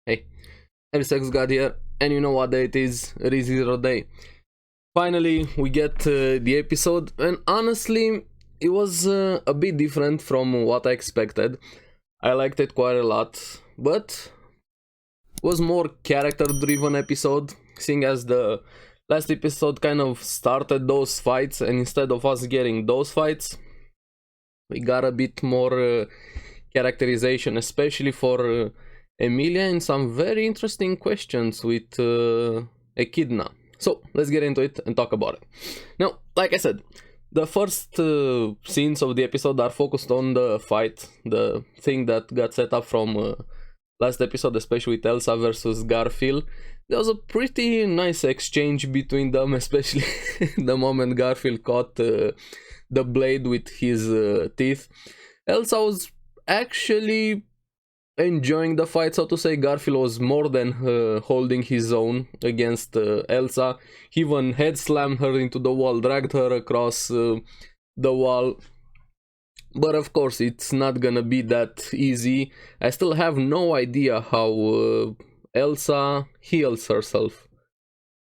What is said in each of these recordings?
Hey, ARESxGOD here, and you know what day it is, rezero day. Finally, we get the episode, and honestly, it was a bit different from what I expected. I liked it quite a lot, but it was more character-driven episode, seeing as the last episode kind of started those fights, and instead of us getting those fights, we got a bit more characterization, especially for Emilia, and some very interesting questions with Echidna. So let's get into it and talk about it. Now, like I said, the first scenes of the episode are focused on the fight, the thing that got set up from last episode, especially with Elsa versus Garfield. There was a pretty nice exchange between them, especially the moment Garfield caught the blade with his teeth. Elsa was actually enjoying the fight, so to say. Garfield was more than holding his own against Elsa. He even head slammed her into the wall, dragged her across the wall. But of course, it's not gonna be that easy. I still have no idea how Elsa heals herself.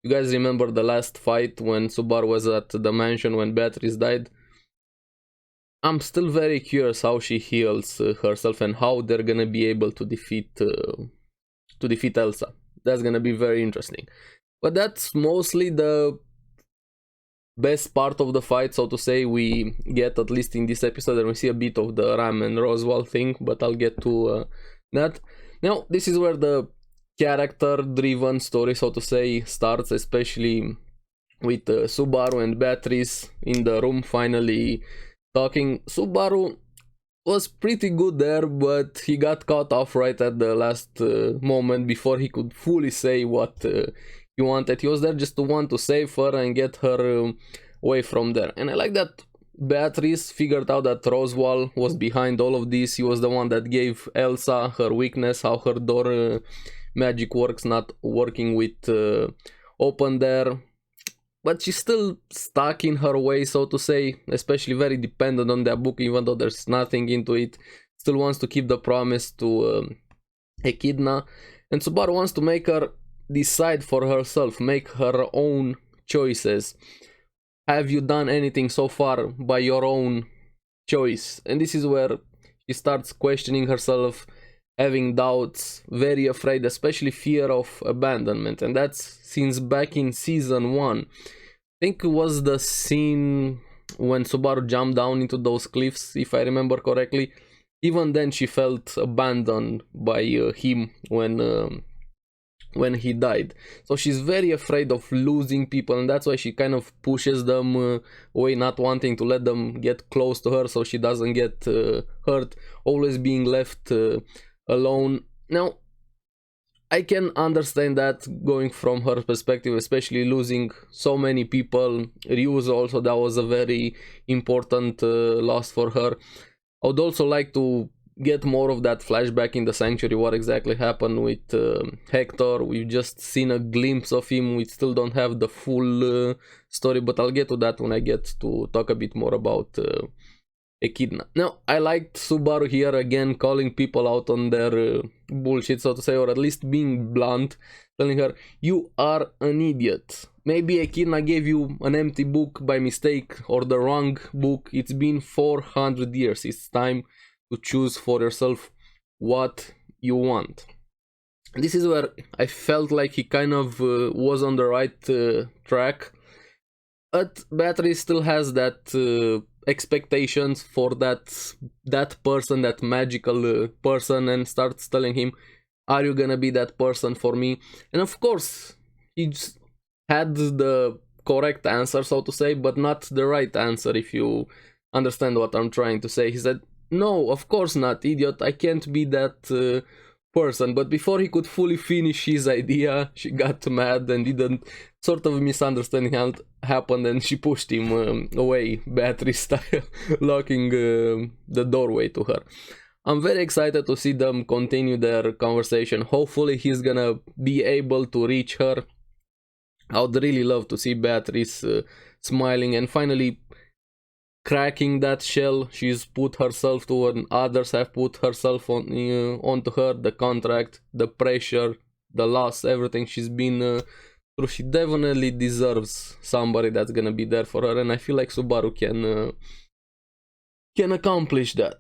You guys remember the last fight when Subaru was at the mansion when Beatrice died? I'm still very curious how she heals herself and how they're gonna be able to defeat Elsa. That's gonna be very interesting. But that's mostly the best part of the fight, so to say. We get, at least in this episode, and we see a bit of the Ram and Roswell thing, but I'll get to that. Now, this is where the character-driven story, so to say, starts, especially with Subaru and Beatrice in the room finally talking. Subaru was pretty good there, but he got caught off right at the last moment before he could fully say what he wanted. He was there just to want to save her and get her away from there. And I like that Beatrice figured out that Roswell was behind all of this. He was the one that gave Elsa her weakness, how her door magic works, not working with open there. But she's still stuck in her way, so to say, especially very dependent on that book, even though there's nothing into it. Still wants to keep the promise to Echidna. And Subaru wants to make her decide for herself, make her own choices. Have you done anything so far by your own choice? And this is where she starts questioning herself, having doubts, very afraid, especially fear of abandonment. And that's since back in season 1. I think it was the scene when Subaru jumped down into those cliffs, if I remember correctly. Even then she felt abandoned by him when he died. So she's very afraid of losing people, and that's why she kind of pushes them away, not wanting to let them get close to her so she doesn't get hurt, always being left alone. Now, I can understand that going from her perspective, especially losing so many people. Ryu's also, that was a very important loss for her. I would also like to get more of that flashback in the sanctuary, what exactly happened with Hector. We've just seen a glimpse of him. We still don't have the full story, but I'll get to that when I get to talk a bit more about Echidna. Now, I liked Subaru here again calling people out on their bullshit, so to say, or at least being blunt, telling her, you are an idiot. Maybe Echidna gave you an empty book by mistake, or the wrong book. It's been 400 years. It's time to choose for yourself what you want. This is where I felt like he kind of was on the right track. But Beatrice still has that expectations for that person, that magical person, and starts telling him, are you gonna be that person for me? And of course, he just had the correct answer, so to say, but not the right answer, if you understand what I'm trying to say. He said, no, of course not, idiot, I can't be that person. But before he could fully finish his idea, she got mad and didn't, sort of misunderstanding happened, and she pushed him away, Beatrice style, locking the doorway to her. I'm very excited to see them continue their conversation. Hopefully he's gonna be able to reach her. I would really love to see Beatrice smiling and finally cracking that shell. She's put herself to, and others have put herself on onto her. The contract, the pressure, the loss, everything she's been through. She definitely deserves somebody that's gonna be there for her, and I feel like Subaru can accomplish that.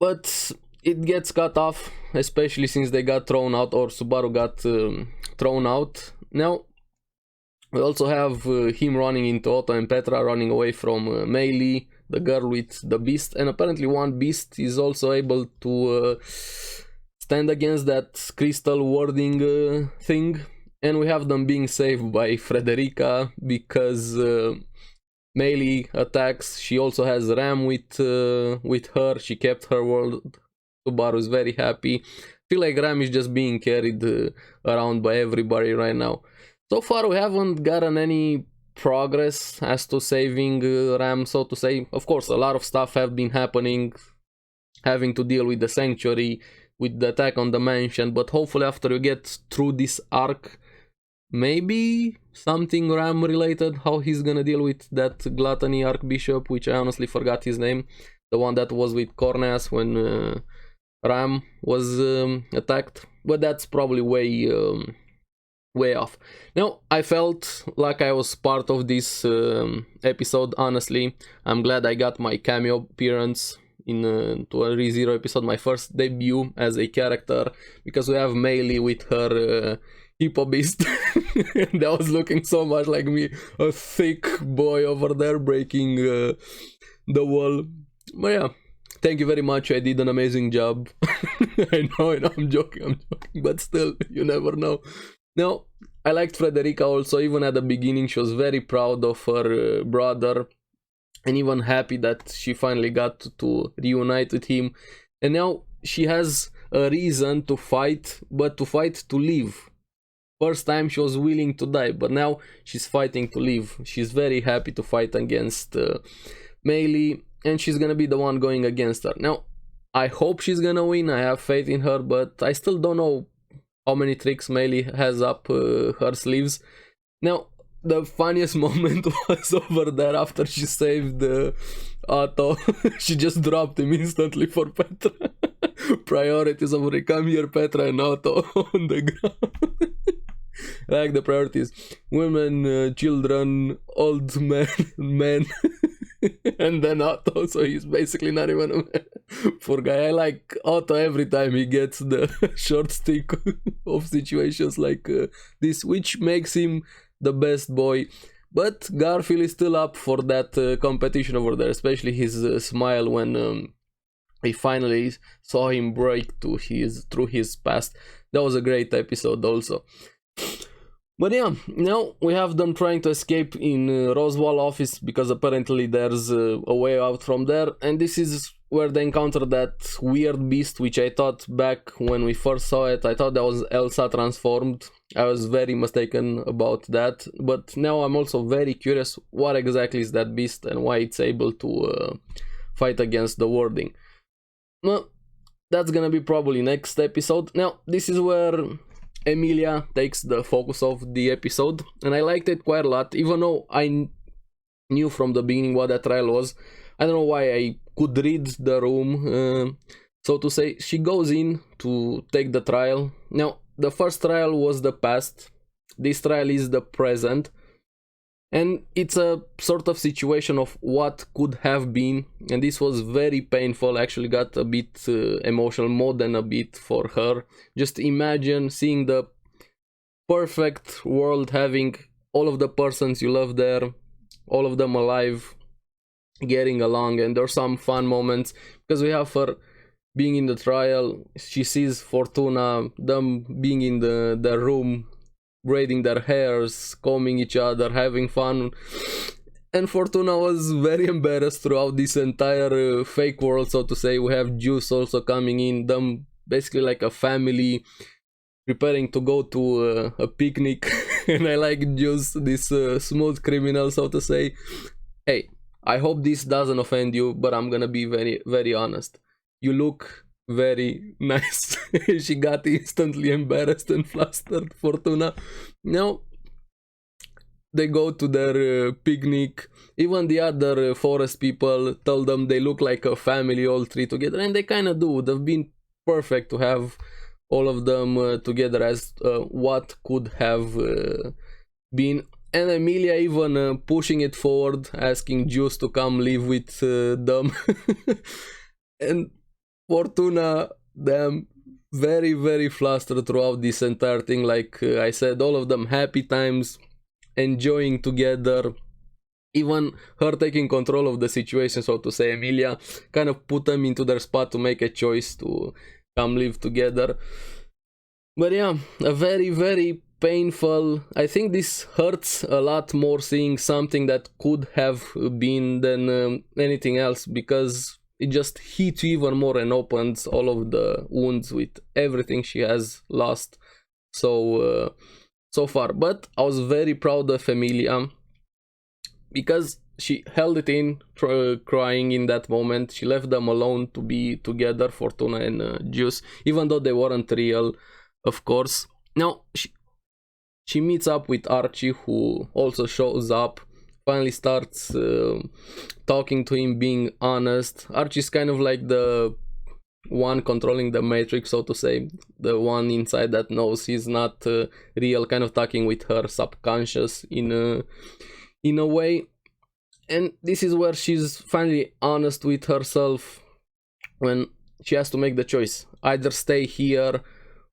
But it gets cut off, especially since they got thrown out, or Subaru got thrown out. Now we also have him running into Otto and Petra, running away from Meili, the girl with the beast, and apparently one beast is also able to stand against that crystal warding thing. And we have them being saved by Frederica because Meili attacks. She also has Ram with her. She kept her world. Subaru is very happy. I feel like Ram is just being carried around by everybody right now. So far we haven't gotten any progress as to saving Ram, so to say. Of course, a lot of stuff have been happening, having to deal with the sanctuary, with the attack on the mansion, but hopefully after you get through this arc, maybe something Ram related, how he's gonna deal with that gluttony archbishop, which I honestly forgot his name, the one that was with Corneas when Ram was attacked, but that's probably way off. Now, I felt like I was part of this episode, honestly. I'm glad I got my cameo appearance in to a ReZero episode, my first debut as a character, because we have Meili with her Hippo Beast. That was looking so much like me, a thick boy over there breaking the wall. But yeah, thank you very much, I did an amazing job. I know, I'm joking, but still, you never know. Now, I liked Frederica also. Even at the beginning she was very proud of her brother, and even happy that she finally got to reunite with him. And now she has a reason to fight, but to fight to live. First time she was willing to die, but now she's fighting to live. She's very happy to fight against Meili, and she's gonna be the one going against her. Now, I hope she's gonna win, I have faith in her, but I still don't know how many tricks Meili has up her sleeves. Now, the funniest moment was over there after she saved Otto. She just dropped him instantly for Petra. Priorities over here. Come here, Petra and Otto on the ground. I like the priorities. Women, children, old men. And then Otto, so he's basically not even a man. Poor guy. I like Otto every time he gets the short stick of situations like this, which makes him the best boy. But Garfield is still up for that competition over there, especially his smile when we finally saw him break through his past. That was a great episode also. But yeah, now we have them trying to escape in Roswell office, because apparently there's a way out from there, and this is where they encounter that weird beast, which I thought back when we first saw it, I thought that was Elsa transformed. I was very mistaken about that, but now I'm also very curious what exactly is that beast and why it's able to fight against the warding. Well, that's gonna be probably next episode. Now, this is where Emilia takes the focus of the episode, and I liked it quite a lot, even though I knew from the beginning what that trial was. I don't know why I could read the room, so to say. She goes in to take the trial. Now, the first trial was the past, this trial is the present, and it's a sort of situation of what could have been, and this was very painful. I actually got a bit emotional, more than a bit, for her. Just imagine seeing the perfect world, having all of the persons you love there, all of them alive, getting along, and there's some fun moments, because we have her being in the trial, she sees Fortuna, them being in the room, braiding their hairs, combing each other, having fun, and Fortuna was very embarrassed throughout this entire fake world, so to say. We have Juice also coming in, them basically like a family preparing to go to a picnic. And I like Juice, this smooth criminal, so to say. Hey, I hope this doesn't offend you, but I'm gonna be very, very honest. You look very nice. She got instantly embarrassed and flustered, Fortuna. Now, they go to their picnic. Even the other forest people tell them they look like a family, all three together, and they kind of do. It would have been perfect to have all of them together as what could have been. And Emilia even pushing it forward, asking Juice to come live with them. And Fortuna, them very, very flustered throughout this entire thing. Like I said, all of them happy times, enjoying together. Even her taking control of the situation, so to say. Emilia kind of put them into their spot to make a choice to come live together. But yeah, a very, very painful. I think this hurts a lot more seeing something that could have been than anything else, because it just hits you even more and opens all of the wounds with everything she has lost so far. But I was very proud of Emilia, because she held it in, crying in that moment. She left them alone to be together, Fortuna and Juice, even though they weren't real, of course. Now she meets up with Archie, who also shows up, finally starts talking to him, being honest. Archie's kind of like the one controlling the Matrix, so to say, the one inside that knows he's not real, kind of talking with her subconscious in a way. And this is where she's finally honest with herself, when she has to make the choice, either stay here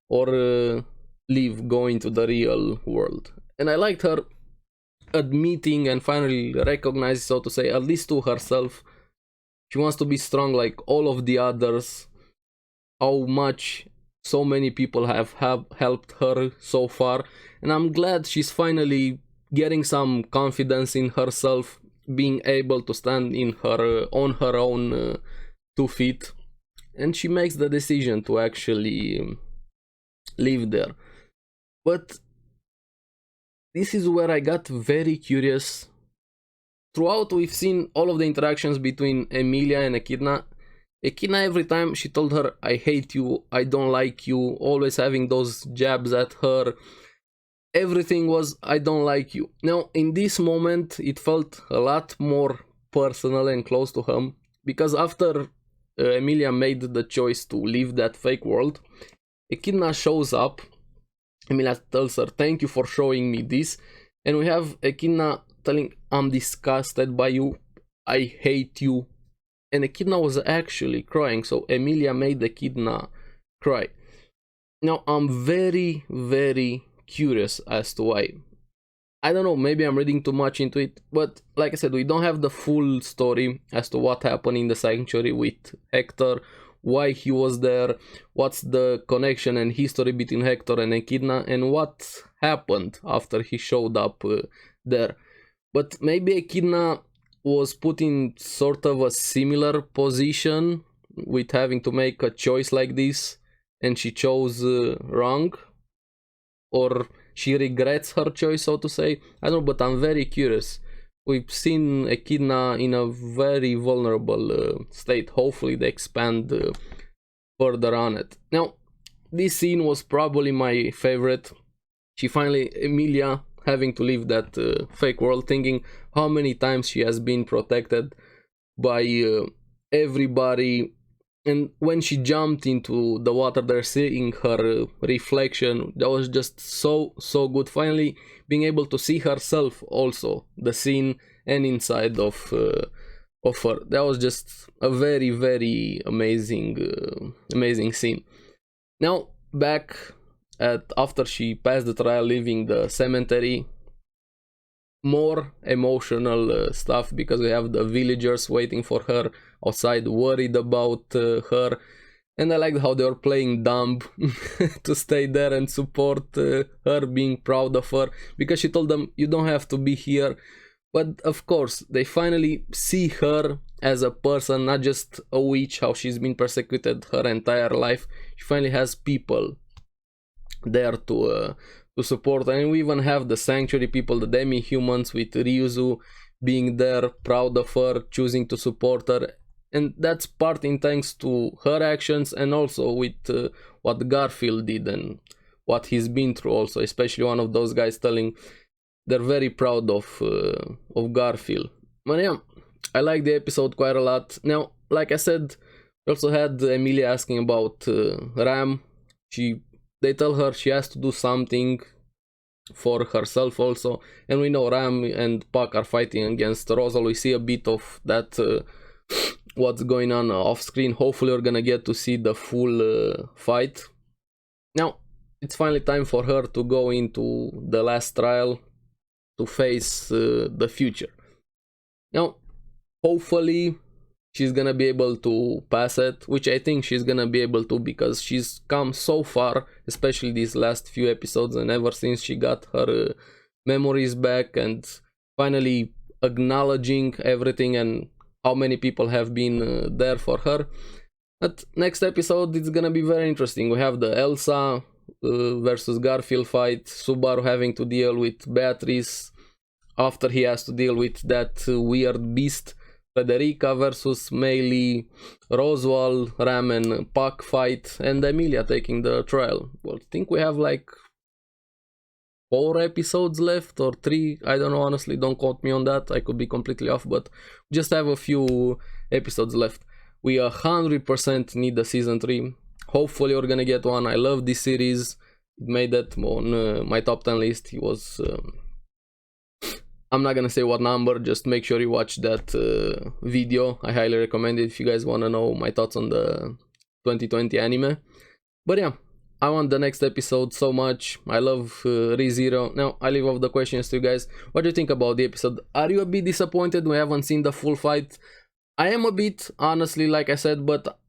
or leave, go into the real world. And I liked her admitting and finally recognizing, so to say, at least to herself, she wants to be strong like all of the others. How much so many people have helped her so far, and I'm glad she's finally getting some confidence in herself, being able to stand in her on her own 2 feet, and she makes the decision to actually live there. But this is where I got very curious. Throughout, we've seen all of the interactions between Emilia and Echidna. Echidna, every time she told her, I hate you, I don't like you, always having those jabs at her. Everything was, I don't like you. Now, in this moment, it felt a lot more personal and close to him, because after Emilia made the choice to leave that fake world, Echidna shows up. Emilia tells her, thank you for showing me this. And we have Echidna telling, I'm disgusted by you, I hate you. And Echidna was actually crying, so Emilia made Echidna cry. Now, I'm very, very curious as to why. I don't know, maybe I'm reading too much into it, but like I said, we don't have the full story as to what happened in the sanctuary with Hector, why he was there, what's the connection and history between Hector and Echidna, and what happened after he showed up there. But maybe Echidna was put in sort of a similar position with having to make a choice like this, and she chose wrong, or she regrets her choice, so to say. I don't know, but I'm very curious. We've seen Echidna in a very vulnerable state. Hopefully they expand further on it. Now, this scene was probably my favorite. She finally, Emilia, having to leave that fake world, thinking how many times she has been protected by everybody. And when she jumped into the water there, seeing her reflection, that was just so good. Finally being able to see herself also, the scene and inside of her. That was just a very, very amazing scene. Now back at after she passed the trial, leaving the cemetery, more emotional stuff, because we have the villagers waiting for her outside, worried about her. And I liked how they were playing dumb to stay there and support her, being proud of her, because she told them, you don't have to be here. But of course, they finally see her as a person, not just a witch, how she's been persecuted her entire life. She finally has people there to support her. And we even have the sanctuary people, the demi-humans, with Ryuzu being there, proud of her, choosing to support her. And that's part in thanks to her actions, and also with what Garfield did and what he's been through also, especially one of those guys telling, they're very proud of Garfield. But yeah, I like the episode quite a lot. Now, like I said, we also had Emilia asking about Ram. They tell her she has to do something for herself also, and we know Ram and Puck are fighting against Rosal. We see a bit of that what's going on off screen. Hopefully we're gonna get to see the full fight. Now it's finally time for her to go into the last trial to face the future. Now hopefully she's gonna be able to pass it, which I think she's gonna be able to, because she's come so far, especially these last few episodes, and ever since she got her memories back and finally acknowledging everything and how many people have been there for her. But next episode it's gonna be very interesting. We have the Elsa versus Garfield fight, Subaru having to deal with Beatrice after he has to deal with that weird beast, Federica versus Meili, Roswell, Ram and Puck fight, and Emilia taking the trial. Well, I think we have like 4 episodes left or 3, I don't know, honestly, don't quote me on that, I could be completely off, but we just have a few episodes left. We 100% need a season 3. Hopefully we're gonna get one. I love this series. It made that on my top 10 list. It was I'm not gonna say what number, just make sure you watch that video. I highly recommend it if you guys want to know my thoughts on the 2020 anime. But yeah, I want the next episode so much. I love rezero. Now I leave off the questions to you guys. What do you think about the episode? Are you a bit disappointed we haven't seen the full fight? I am a bit, honestly, like I said, but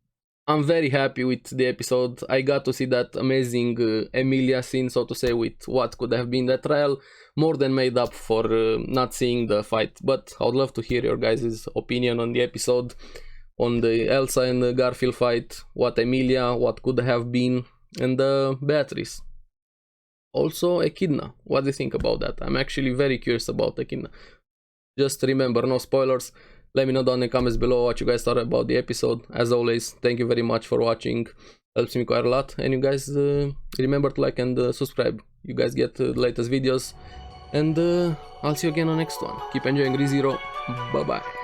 I'm very happy with the episode. I got to see that amazing Emilia scene, so to say, with what could have been that trial. More than made up for not seeing the fight. But I would love to hear your guys' opinion on the episode, on the Elsa and the Garfield fight, what Emilia, what could have been, and Beatrice. Also Echidna, what do you think about that? I'm actually very curious about Echidna. Just remember, no spoilers. Let me know down in the comments below what you guys thought about the episode. As always, thank you very much for watching. Helps me quite a lot. And you guys remember to like and subscribe. You guys get the latest videos. And I'll see you again on the next one. Keep enjoying rezero. Bye bye.